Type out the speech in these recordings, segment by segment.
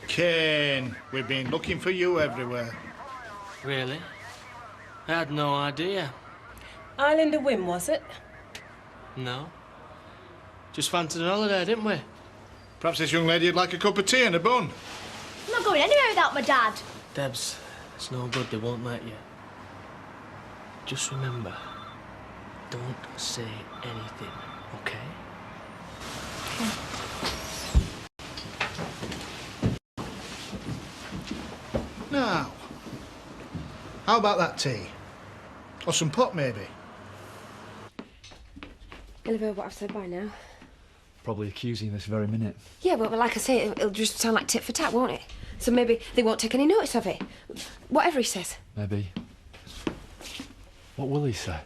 Ken, we've been looking for you everywhere. Really? I had no idea. Island of Whim, was it? No. Just fancied an holiday, didn't we? Perhaps this young lady'd like a cup of tea and a bun. I'm not going anywhere without my dad. Debs, it's no good, they won't let you. Just remember, don't say anything, okay? Now, how about that tea? Or some pop, maybe? You'll have heard what I've said by now. Probably accusing this very minute. Yeah, but like I say, it'll just sound like tit for tat, won't it? So maybe they won't take any notice of it. Whatever he says. Maybe. What will he say?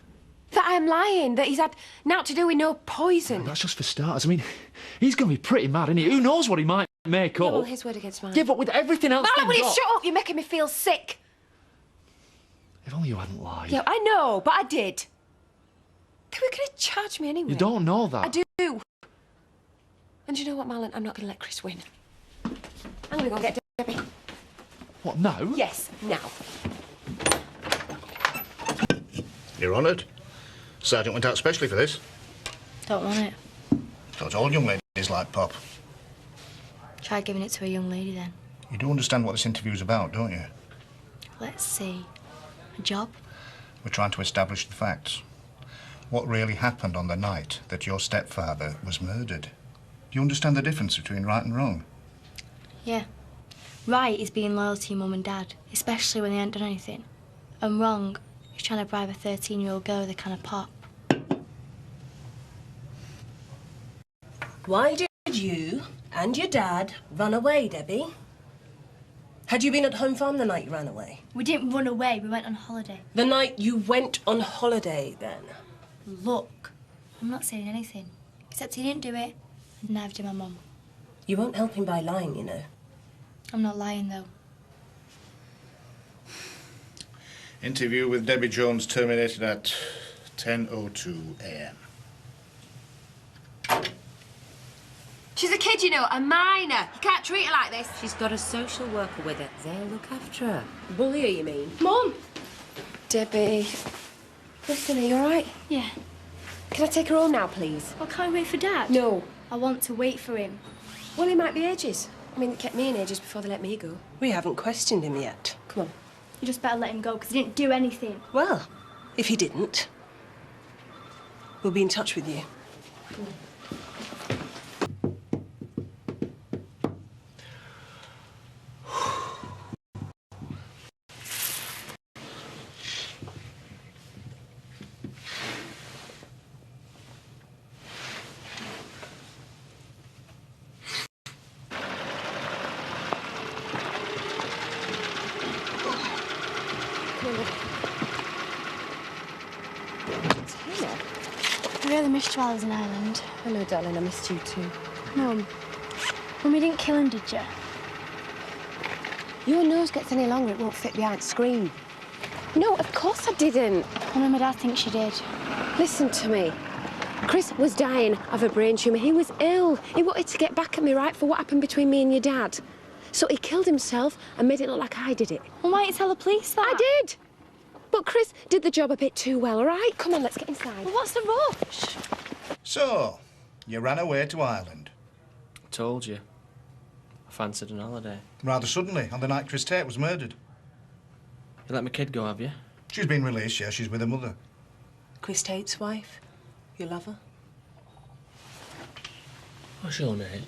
That I'm lying, that he's had naught to do with no poison. That's just for starters. I mean, he's going to be pretty mad, isn't he? Who knows what he might make Yeah, up? well, his word against mine. Yeah, but with everything else Well, they've got... shut up! You're making me feel sick. If only you hadn't lied. Yeah, I know, but I did. They were going to charge me anyway. You don't know that. I do. And you know what, Marlon? I'm not going to let Chris win. I'm going to go and get Debbie. What, now? Yes, now. You're honoured. Sergeant went out specially for this. Don't want it. Thought all young ladies like pop. Try giving it to a young lady then. You do understand what this interview's about, don't you? Let's see. A job? We're trying to establish the facts. What really happened on the night that your stepfather was murdered? Do you understand the difference between right and wrong? Yeah. Right is being loyal to your mum and dad, especially when they ain't done anything. And wrong is trying to bribe a 13-year-old girl with a can of pop. Why did you and your dad run away, Debbie? Had you been at home farm the night you ran away? We didn't run away, we went on holiday. The night you went on holiday, then? Look, I'm not saying anything. Except he didn't do it, and neither did my mum. You won't help him by lying, you know. I'm not lying, though. Interview with Debbie Jones terminated at 10:02 a.m. She's a kid, you know, a minor. You can't treat her like this. She's got a social worker with her. They'll look after her. Bully her, you mean? Mum! Debbie, listen, are you all right? Yeah. Can I take her home now, please? Well, can't we wait for Dad? No. I want to wait for him. Well, he might be ages. I mean, they kept me in ages before they let me go. We haven't questioned him yet. Come on. You just better let him go, because he didn't do anything. Well, if he didn't, we'll be in touch with you. I really missed you while I was in Ireland. I know, darling, I missed you too. Mum, you didn't kill him, did you? Your nose gets any longer, it won't fit behind the screen. No, of course I didn't. Well, my dad thinks you did. Listen to me. Chris was dying of a brain tumour. He was ill. He wanted to get back at me, right, for what happened between me and your dad. So he killed himself and made it look like I did it. Well, why didn't you tell the police that? I did. But Chris did the job a bit too well, all right? Come on, let's get inside. Well, what's the rush? So, you ran away to Ireland. Told you. I fancied an holiday. Rather suddenly, on the night Chris Tate was murdered. You let my kid go, have you? She's been released, yeah, she's with her mother. Chris Tate's wife? Your lover? What's your name?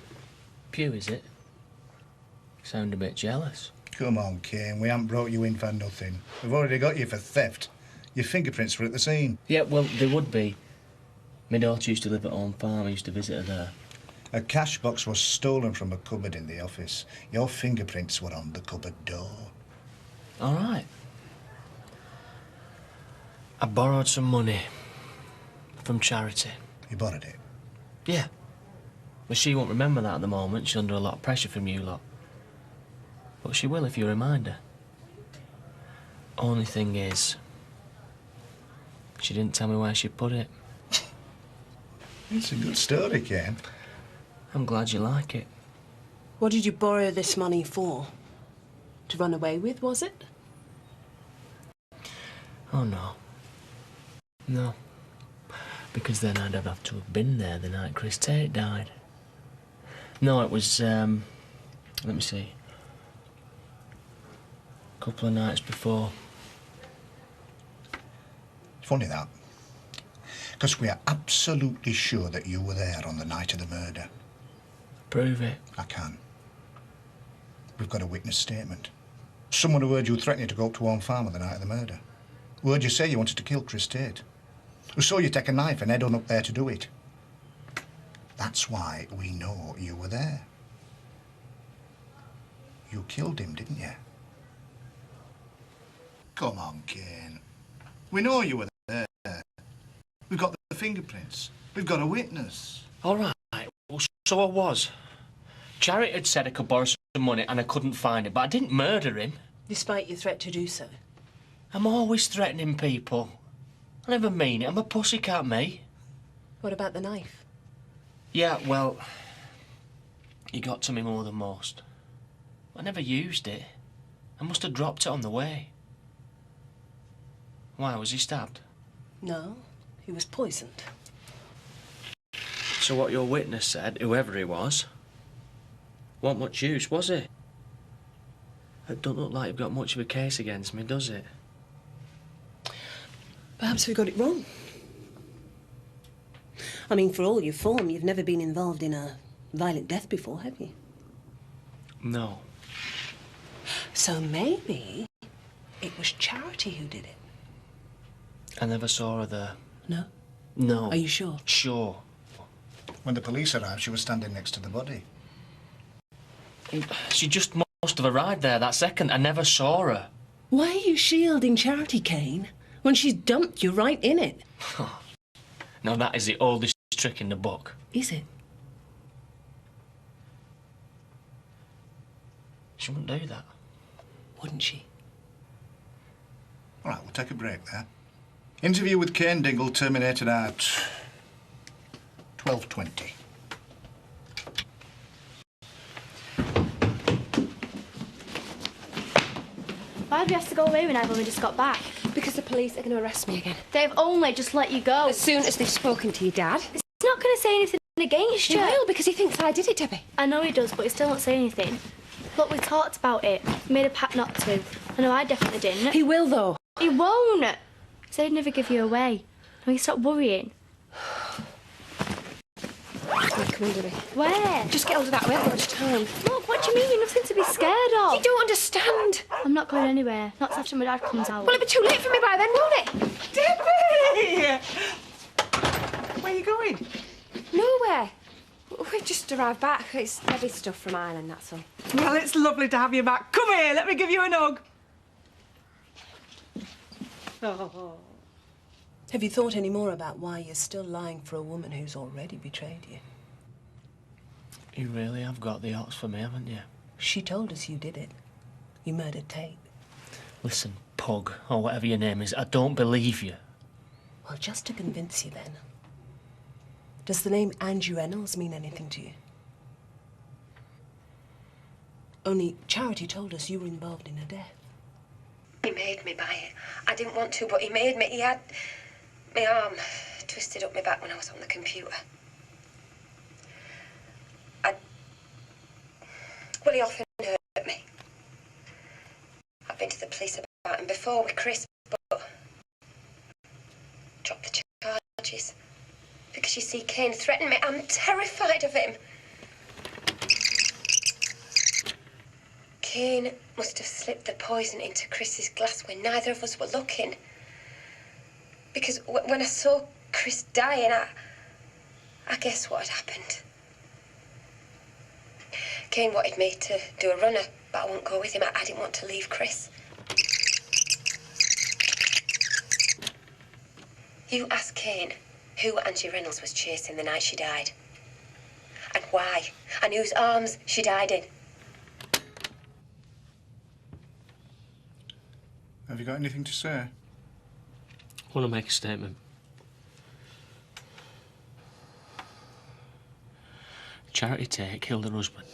Pew, is it? You sound a bit jealous. Come on, Kane, we haven't brought you in for nothing. We've already got you for theft. Your fingerprints were at the scene. Yeah, well, they would be. My daughter used to live at home farm. I used to visit her there. A cash box was stolen from a cupboard in the office. Your fingerprints were on the cupboard door. All right. I borrowed some money from charity. You borrowed it? Yeah. But she won't remember that at the moment. She's under a lot of pressure from you lot. But she will if you remind her. Only thing is, she didn't tell me where she put it. It's a good story, Ken. I'm glad you like it. What did you borrow this money for? To run away with, was it? Oh, no. No. Because then I'd have to have been there the night Chris Tate died. No, it was, let me see. A couple of nights before. Funny that. Because we are absolutely sure that you were there on the night of the murder. Prove it. I can. We've got a witness statement. Someone who heard you threatening to go up to Warm Farm on the night of the murder. Who heard you say you wanted to kill Chris Tate. Who saw you take a knife and head on up there to do it. That's why we know you were there. You killed him, didn't you? Come on, Kane. We know you were there. We've got the fingerprints. We've got a witness. All right. Well, so I was. Charity had said I could borrow some money and I couldn't find it, but I didn't murder him. Despite your threat to do so. I'm always threatening people. I never mean it. I'm a pussycat, me. What about the knife? Yeah, well, he got to me more than most. I never used it. I must have dropped it on the way. Why, was he stabbed? No, he was poisoned. So what your witness said, whoever he was, wasn't much use, was it? It don't look like you've got much of a case against me, does it? Perhaps we got it wrong. I mean, for all your form, you've never been involved in a violent death before, have you? No. So maybe it was Charity who did it. I never saw her there. No? No. Are you sure? Sure. When the police arrived, she was standing next to the body. She just must have arrived there that second. I never saw her. Why are you shielding Charity, Kane, when she's dumped you right in it? Now that is the oldest trick in the book. Is it? She wouldn't do that. Wouldn't she? All right, we'll take a break there. Interview with Ken Dingle terminated at 12:20. Why do we have to go away when I've only just got back? Because the police are going to arrest me again. They've only just let you go. As soon as they've spoken to your dad. He's not going to say anything against He you. will, because he thinks I did it, Debbie. I know he does, but he still won't say anything. Look, we talked about it. We made a pact not to. I know I definitely didn't. He will, though. He won't. He said he'd never give you away. Now you stop worrying. Right, come on, Debbie. Where? Just get hold of that. We haven't got much time. Look, what do you mean? You're nothing to be scared of. You don't understand. I'm not going anywhere. Not after my dad comes out. Well, it'll be too late for me by then, won't it? Debbie! Where are you going? Nowhere. We've just arrived back. It's Debbie's stuff from Ireland, that's all. Well, it's lovely to have you back. Come here, let me give you a hug. Oh. Have you thought any more about why you're still lying for a woman who's already betrayed you? You really have got the hots for me, haven't you? She told us you did it. You murdered Tate. Listen, Pug, or whatever your name is, I don't believe you. Well, just to convince you then. Does the name Angie Reynolds mean anything to you? Only Charity told us you were involved in her death. He made me buy it. I didn't want to, but he made me. He had my arm twisted up my back when I was on the computer. Well, he often hurt me. I've been to the police about him before with Chris, but dropped the charges. Because you see, Kane threatened me. I'm terrified of him. Kane must have slipped the poison into Chris's glass when neither of us were looking. Because when I saw Chris dying, I guessed what had happened. Kane wanted me to do a runner, but I wouldn't go with him. I didn't want to leave Chris. You ask Kane who Angie Reynolds was chasing the night she died. And why. And whose arms she died in. Have you got anything to say? I want to make a statement. Charity Tate killed her husband.